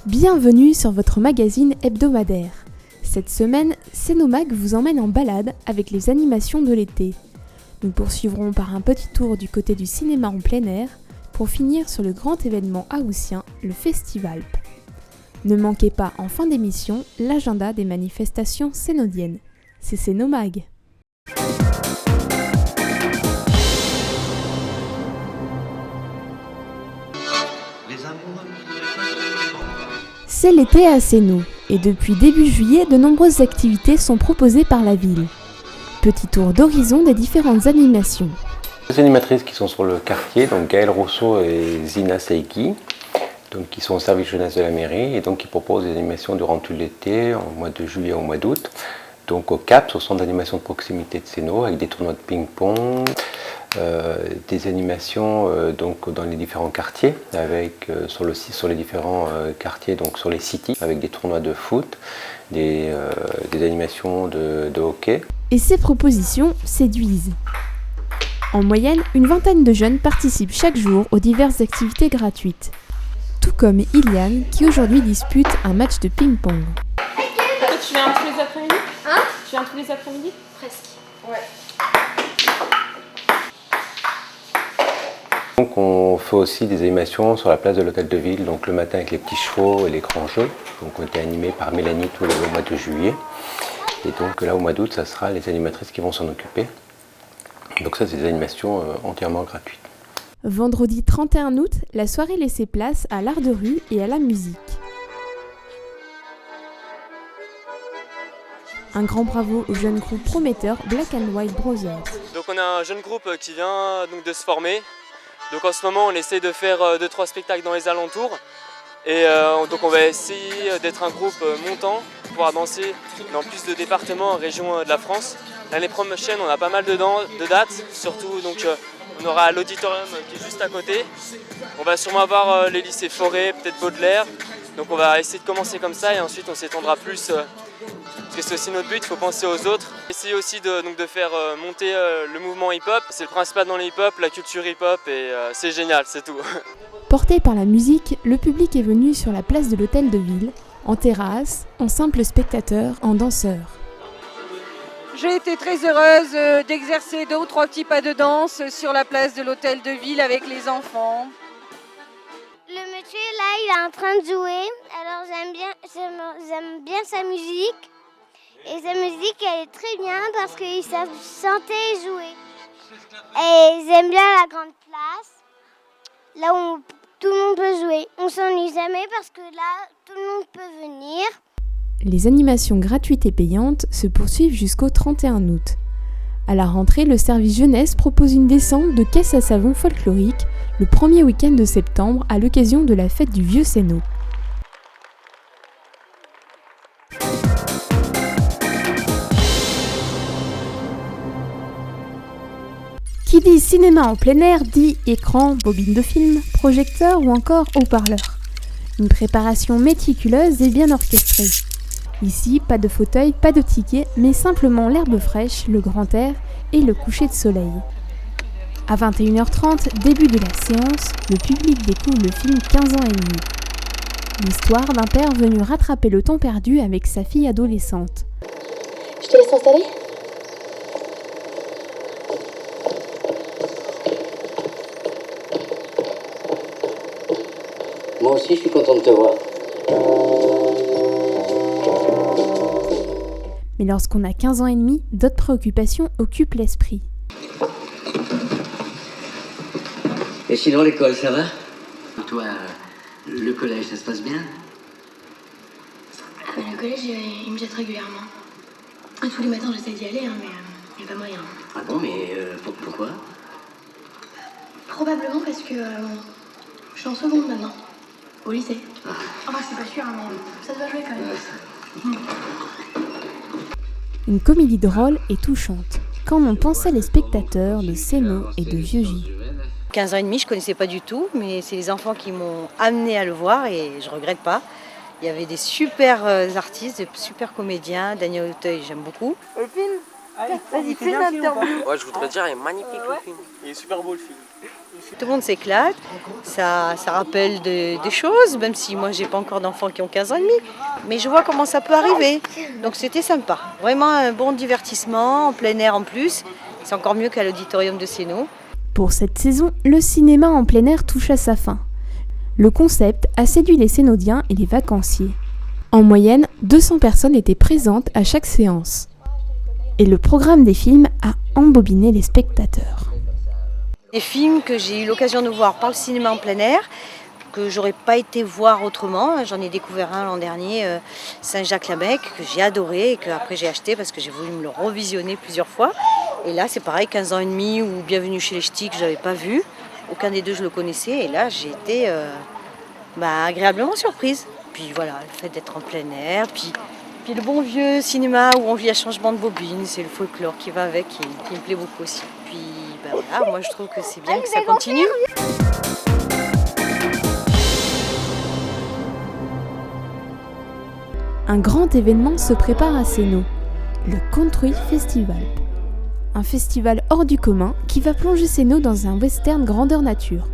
Bienvenue sur votre magazine hebdomadaire. Cette semaine, Cénomag vous emmène en balade avec les animations de l'été. Nous poursuivrons par un petit tour du côté du cinéma en plein air pour finir sur le grand événement haussien, le Festivalp. Ne manquez pas en fin d'émission l'agenda des manifestations cénodiennes. C'est Cénomag. C'est l'été à Céno, et depuis début juillet, de nombreuses activités sont proposées par la ville. Petit tour d'horizon des différentes animations. Les animatrices qui sont sur le quartier, donc Gaëlle Rousseau et Zina Seiki, donc qui sont au service jeunesse de la mairie et donc qui proposent des animations durant tout l'été, au mois de juillet au mois d'août. Donc au CAP, au centre d'animation de proximité de Céno, avec des tournois de ping-pong, des animations donc dans les différents quartiers, avec sur les différents quartiers, donc sur les cities, avec des tournois de foot, des animations de hockey. Et ces propositions séduisent. En moyenne, une vingtaine de jeunes participent chaque jour aux diverses activités gratuites. Tout comme Iliane, qui aujourd'hui dispute un match de ping-pong. Tu viens tous les après-midi ? Hein ? Tu viens tous les après-midi ? Presque. Ouais. Donc on fait aussi des animations sur la place de l'hôtel de ville, donc le matin avec les petits chevaux et les grands jeux. Donc on été animés par Mélanie tous les mois de juillet. Et donc là au mois d'août, ça sera les animatrices qui vont s'en occuper. Donc ça c'est des animations entièrement gratuites. Vendredi 31 août, la soirée laissait place à l'art de rue et à la musique. Un grand bravo au jeune groupe prometteur Black and White Brothers. Donc on a un jeune groupe qui vient donc de se former. Donc en ce moment on essaie de faire 2-3 spectacles dans les alentours. Et donc on va essayer d'être un groupe montant, pour pouvoir danser dans plus de départements et régions de la France. L'année prochaine on a pas mal de dates, surtout donc on aura l'auditorium qui est juste à côté. On va sûrement avoir les lycées Forêt, peut-être Baudelaire. Donc on va essayer de commencer comme ça et ensuite on s'étendra plus. Parce que c'est aussi notre but, il faut penser aux autres. Essayer aussi de faire monter le mouvement hip-hop. C'est le principal dans le hip-hop, la culture hip-hop et c'est génial, c'est tout. Porté par la musique, le public est venu sur la place de l'hôtel de ville, en terrasse, en simple spectateur, en danseur. J'ai été très heureuse d'exercer 2 ou 3 petits pas de danse sur la place de l'hôtel de ville avec les enfants. Le monsieur là, il est en train de jouer. Alors j'aime bien sa musique. Et sa musique, elle est très bien parce qu'il savent chanter et jouer. Et j'aime bien la grande place, là où tout le monde peut jouer. On s'ennuie jamais parce que là, tout le monde peut venir. Les animations gratuites et payantes se poursuivent jusqu'au 31 août. À la rentrée, le service jeunesse propose une descente de caisse à savon folklorique le premier week-end de septembre à l'occasion de la fête du Vieux Céno. Qui dit cinéma en plein air dit écran, bobine de film, projecteur ou encore haut-parleur. Une préparation méticuleuse et bien orchestrée. Ici, pas de fauteuil, pas de ticket, mais simplement l'herbe fraîche, le grand air et le coucher de soleil. À 21h30, début de la séance, le public découvre le film 15 ans et demi. L'histoire d'un père venu rattraper le temps perdu avec sa fille adolescente. Je te laisse installer ? Moi aussi, je suis content de te voir. Mais lorsqu'on a 15 ans et demi, d'autres préoccupations occupent l'esprit. Et sinon, l'école, ça va ? Toi, le collège, ça se passe bien ? Le collège, il me jette régulièrement. Tous les matins, j'essaie d'y aller, mais il n'y a pas moyen. Ah bon, mais pourquoi ? Probablement parce que je suis en seconde maintenant, au lycée. Enfin, c'est pas sûr, mais ça doit jouer quand même. Une comédie drôle et touchante, comme on pensait les spectateurs de Céno et de Vieux-J. 15 ans et demi, je ne connaissais pas du tout, mais c'est les enfants qui m'ont amené à le voir et je ne regrette pas. Il y avait des super artistes, des super comédiens. Daniel Auteuil, j'aime beaucoup. Le film ? Vas-y, fais une interview. Ouais, je voudrais dire, il est magnifique le film. Il est super beau le film. Tout le monde s'éclate, ça rappelle des choses, même si moi j'ai pas encore d'enfants qui ont 15 ans et demi, mais je vois comment ça peut arriver. Donc c'était sympa. Vraiment un bon divertissement, en plein air en plus. C'est encore mieux qu'à l'auditorium de Sénaux. Pour cette saison, le cinéma en plein air touche à sa fin. Le concept a séduit les Sénaudiens et les vacanciers. En moyenne, 200 personnes étaient présentes à chaque séance. Et le programme des films a embobiné les spectateurs. Des films que j'ai eu l'occasion de voir par le cinéma en plein air, que j'aurais pas été voir autrement. J'en ai découvert un l'an dernier, Saint-Jacques-la-Mecque, que j'ai adoré et que après j'ai acheté parce que j'ai voulu me le revisionner plusieurs fois. Et là c'est pareil, 15 ans et demi ou Bienvenue chez les Ch'tis que je n'avais pas vu. Aucun des deux je le connaissais et là j'ai été agréablement surprise. Puis voilà, le fait d'être en plein air, puis le bon vieux cinéma où on vit à changement de bobine, c'est le folklore qui va avec, qui me plaît beaucoup aussi. Puis voilà, moi je trouve que c'est bien que ça continue. Un grand événement se prépare à Sénaux, le Country Festival. Un festival hors du commun qui va plonger Sénaux dans un western grandeur nature.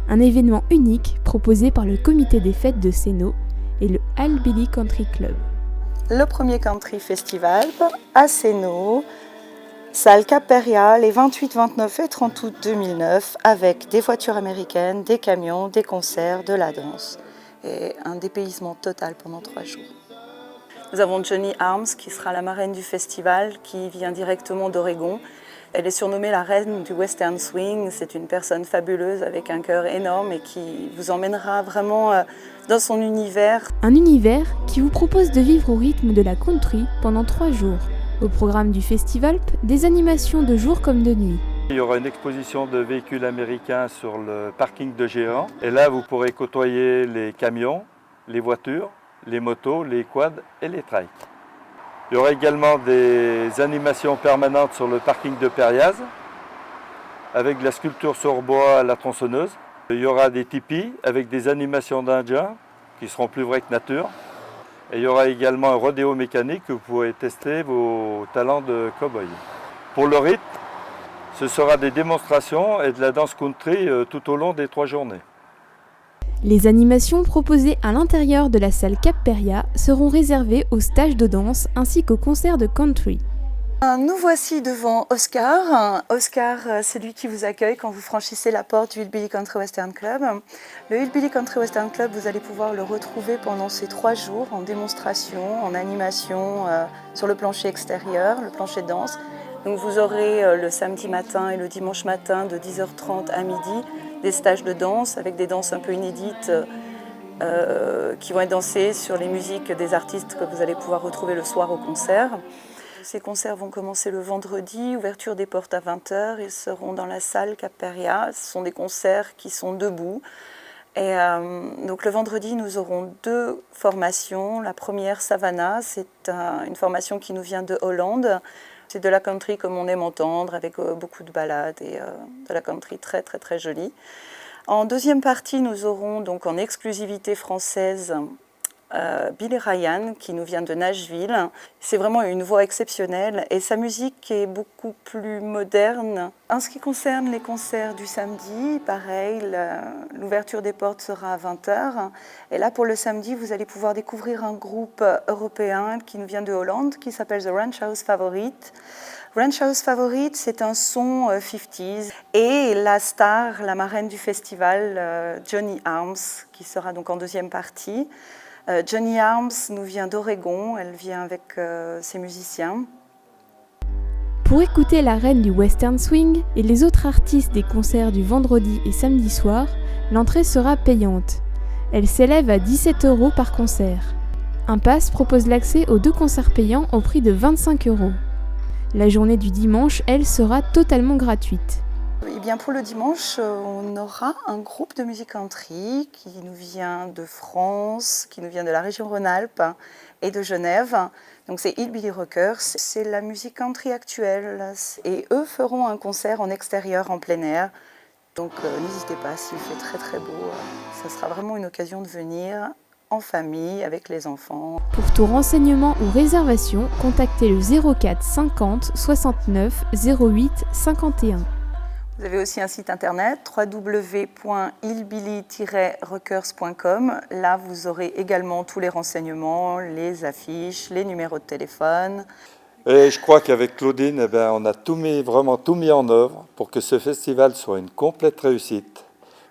Un événement unique proposé par le comité des fêtes de Sénaux et le Hillbilly Country Club. Le premier Country Festival à Sénaux, salle Cap-Péria, les 28, 29 et 30 août 2009, avec des voitures américaines, des camions, des concerts, de la danse et un dépaysement total pendant 3 jours. Nous avons Johnny Arms qui sera la marraine du festival, qui vient directement d'Oregon. Elle est surnommée la reine du western swing. C'est une personne fabuleuse avec un cœur énorme et qui vous emmènera vraiment dans son univers. Un univers qui vous propose de vivre au rythme de la country pendant 3 jours. Au programme du festival, des animations de jour comme de nuit. Il y aura une exposition de véhicules américains sur le parking de Géant. Et là, vous pourrez côtoyer les camions, les voitures, les motos, les quads et les trikes. Il y aura également des animations permanentes sur le parking de Périaz, avec de la sculpture sur bois à la tronçonneuse. Il y aura des tipis avec des animations d'indiens qui seront plus vraies que nature. Et il y aura également un rodéo mécanique où vous pourrez tester vos talents de cow-boy. Pour le rythme, ce sera des démonstrations et de la danse country tout au long des 3 journées. Les animations proposées à l'intérieur de la salle Cap-Péria seront réservées aux stages de danse ainsi qu'aux concerts de country. Nous voici devant Oscar. Oscar, c'est lui qui vous accueille quand vous franchissez la porte du Hillbilly Country Western Club. Le Hillbilly Country Western Club, vous allez pouvoir le retrouver pendant ces 3 jours en démonstration, en animation sur le plancher extérieur, le plancher de danse. Donc vous aurez le samedi matin et le dimanche matin de 10h30 à midi des stages de danse avec des danses un peu inédites qui vont être dansées sur les musiques des artistes que vous allez pouvoir retrouver le soir au concert. Ces concerts vont commencer le vendredi, ouverture des portes à 20h. Ils seront dans la salle Cap-Péria. Ce sont des concerts qui sont debout. Et donc le vendredi, nous aurons 2 formations. La première, Savannah, c'est une formation qui nous vient de Hollande. C'est de la country comme on aime entendre, avec beaucoup de ballades et de la country très très très jolie. En deuxième partie, nous aurons donc en exclusivité française Billy Ryan qui nous vient de Nashville. C'est vraiment une voix exceptionnelle et sa musique est beaucoup plus moderne. En ce qui concerne les concerts du samedi, pareil, l'ouverture des portes sera à 20h. Et là, pour le samedi, vous allez pouvoir découvrir un groupe européen qui nous vient de Hollande, qui s'appelle The Ranch House Favorite. Ranch House Favorite, c'est un son 50s. Et la star, la marraine du festival, Johnny Arms, qui sera donc en deuxième partie. Johnny Arms nous vient d'Oregon, elle vient avec ses musiciens. Pour écouter la reine du western swing et les autres artistes des concerts du vendredi et samedi soir, l'entrée sera payante. Elle s'élève à 17 € par concert. Un pass propose l'accès aux 2 concerts payants au prix de 25 €. La journée du dimanche, elle, sera totalement gratuite. Eh bien, pour le dimanche, on aura un groupe de musique country qui nous vient de France, qui nous vient de la région Rhône-Alpes et de Genève. Donc c'est Hillbilly Rockers, c'est la musique country actuelle. Et eux feront un concert en extérieur, en plein air. Donc n'hésitez pas, s'il fait très très beau, ça sera vraiment une occasion de venir en famille, avec les enfants. Pour tout renseignement ou réservation, contactez le 04 50 69 08 51. Vous avez aussi un site internet www.hillbilly-records.com. Là, vous aurez également tous les renseignements, les affiches, les numéros de téléphone. Et je crois qu'avec Claudine, on a vraiment tout mis en œuvre pour que ce festival soit une complète réussite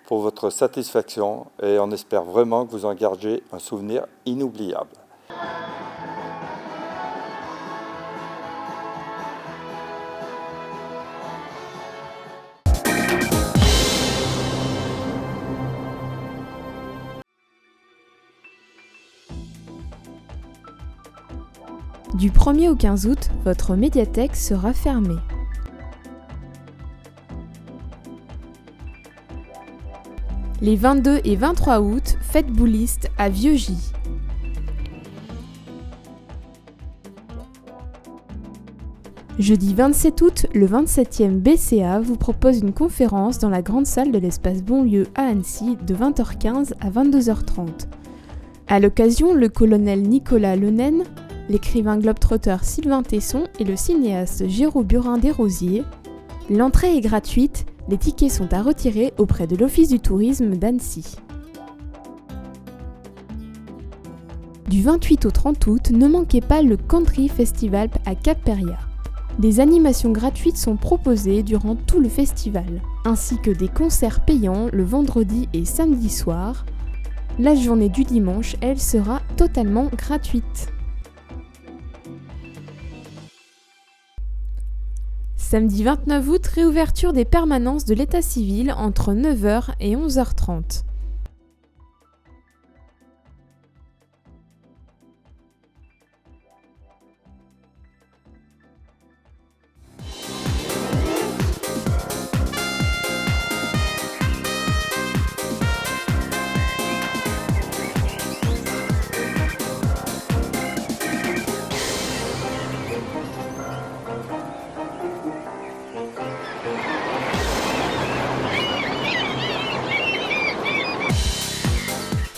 pour votre satisfaction. Et on espère vraiment que vous en gardiez un souvenir inoubliable. Du 1er au 15 août, votre médiathèque sera fermée. Les 22 et 23 août, fête bouliste à Vieux-Gy. Jeudi 27 août, le 27e BCA vous propose une conférence dans la grande salle de l'espace Bonlieu à Annecy de 20h15 à 22h30. À l'occasion, le colonel Nicolas Lenaine, l'écrivain globetrotter Sylvain Tesson et le cinéaste Géraud Burin-Desrosiers. L'entrée est gratuite, les tickets sont à retirer auprès de l'Office du tourisme d'Annecy. Du 28 au 30 août, ne manquez pas le Country Festival à Cap-Péria. Des animations gratuites sont proposées durant tout le festival, ainsi que des concerts payants le vendredi et samedi soir. La journée du dimanche, elle sera totalement gratuite. Samedi 29 août, réouverture des permanences de l'état civil entre 9h et 11h30.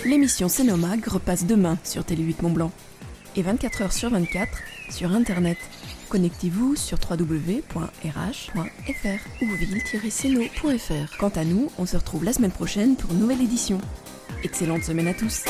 L'émission Cénomag repasse demain sur Télé 8 Mont-Blanc et 24h sur 24 sur Internet. Connectez-vous sur www.rh.fr ou ville-ceno.fr. Quant à nous, on se retrouve la semaine prochaine pour une nouvelle édition. Excellente semaine à tous.